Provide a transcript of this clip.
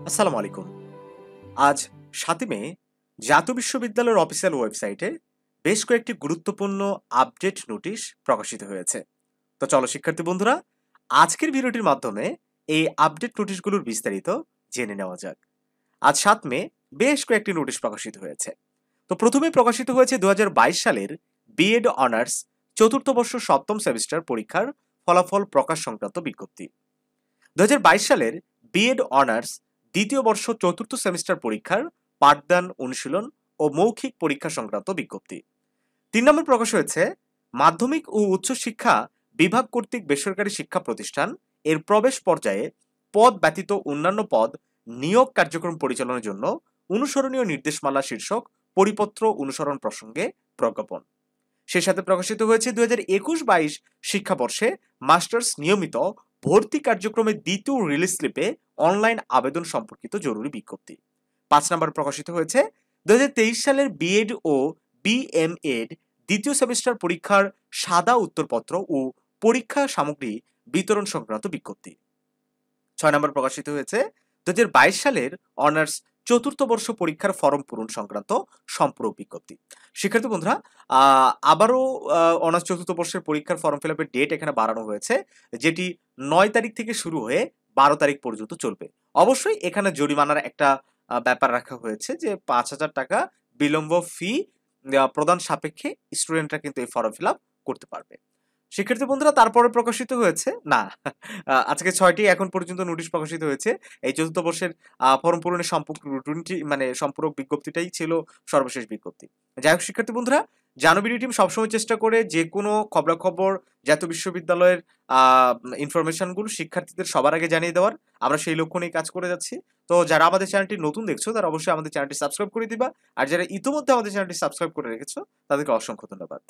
আসসালামু আলাইকুম। আজ ৭ই মে জাতীয় বিশ্ববিদ্যালয়ের অফিসিয়াল ওয়েবসাইটে বেশ কয়েকটি গুরুত্বপূর্ণ আপডেট নোটিশ প্রকাশিত হয়েছে। তো চলো শিক্ষার্থী বন্ধুরা, আজকের ভিডিওটির মাধ্যমে এই আপডেট নোটিশগুলোর বিস্তারিত জেনে নেওয়া যাক। আজ ৭ মে বেশ কয়েকটি নোটিশ প্রকাশিত হয়েছে। তো প্রথমেই প্রকাশিত হয়েছে ২০২২ সালের বিএড অনার্স চতুর্থ বর্ষ সপ্তম সেমিস্টার পরীক্ষার ফলাফল প্রকাশ সংক্রান্ত বিজ্ঞপ্তি। ২০২২ সালের বিএড অনার্স দ্বিতীয় বর্ষ চতুর্থ সেমিস্টার পরীক্ষার পাঠদান অনুশীলন ও মৌখিক পরীক্ষা সংক্রান্ত বিজ্ঞপ্তি। ৩ নম্বর প্রকাশ হয়েছে মাধ্যমিক ও উচ্চশিক্ষা বিভাগ কর্তৃক বেসরকারি শিক্ষা প্রতিষ্ঠান এর প্রবেশ পর্যায়ে পদ ব্যতীত অন্যান্য পদ নিয়োগ কার্যক্রম পরিচালনার জন্য অনুসরণীয় নির্দেশমালা শীর্ষক পরিপত্র অনুসরণ প্রসঙ্গে প্রজ্ঞাপন। সেই সাথে প্রকাশিত হয়েছে ২০২১-২২ শিক্ষাবর্ষে মাস্টার্স নিয়মিত ভর্তি কার্যক্রমের দ্বিতীয় রিলিজ স্লিপে অনলাইন আবেদন সম্পর্কিত জরুরি বিজ্ঞপ্তি। ৫ নম্বর প্রকাশিত হয়েছে ২০২৩ সালের বিএড ও বিএমএড দ্বিতীয় সেমিস্টার পরীক্ষার সাদা উত্তরপত্র ও পরীক্ষা সামগ্রী বিতরণ সংক্রান্ত বিজ্ঞপ্তি। ৬ নম্বর প্রকাশিত হয়েছে ২০২২ সালের অনার্স চতুর্থ বর্ষ পরীক্ষার ফরম পূরণ সংক্রান্ত সম্পূরক বিজ্ঞপ্তি। শিক্ষার্থী বন্ধুরা, আবারও অনার্স চতুর্থ বর্ষের পরীক্ষার ফর্ম ফিল আপের ডেট এখানে বাড়ানো হয়েছে, যেটি ৯ তারিখ থেকে শুরু হয়ে ১২ তারিখ পর্যন্ত চলবে। অবশ্যই এখানে জরিমানার একটা ব্যাপার রাখা হয়েছে যে ৫,০০০ টাকা বিলম্ব ফি প্রদান সাপেক্ষে স্টুডেন্টরা কিন্তু এই ফর্ম ফিল আপ করতে পারবে। শিক্ষার্থী বন্ধুরা, তারপরে প্রকাশিত হয়েছে না, আজকে ৬টি এখন পর্যন্ত নোটিশ প্রকাশিত হয়েছে। এই চতুর্থ বর্ষের ফর্ম পূরণের সম্পূরক বিজ্ঞপ্তিটাই ছিল সর্বশেষ বিজ্ঞপ্তি। যাই হোক শিক্ষার্থী বন্ধুরা, জানবিডি টিম সবসময় চেষ্টা করে যে কোনো খবরাখবর জাতীয় বিশ্ববিদ্যালয়ের ইনফরমেশনগুলো শিক্ষার্থীদের সবার আগে জানিয়ে দেওয়ার আমরা সেই লক্ষ্য নিয়ে কাজ করে যাচ্ছি। তো যারা আমাদের চ্যানেলটি নতুন দেখছো তারা অবশ্যই আমাদের চ্যানেলটি সাবস্ক্রাইব করে দিবা, আর যারা ইতিমধ্যে আমাদের চ্যানেলটি সাবস্ক্রাইব করে রেখেছো তাদেরকে অসংখ্য ধন্যবাদ।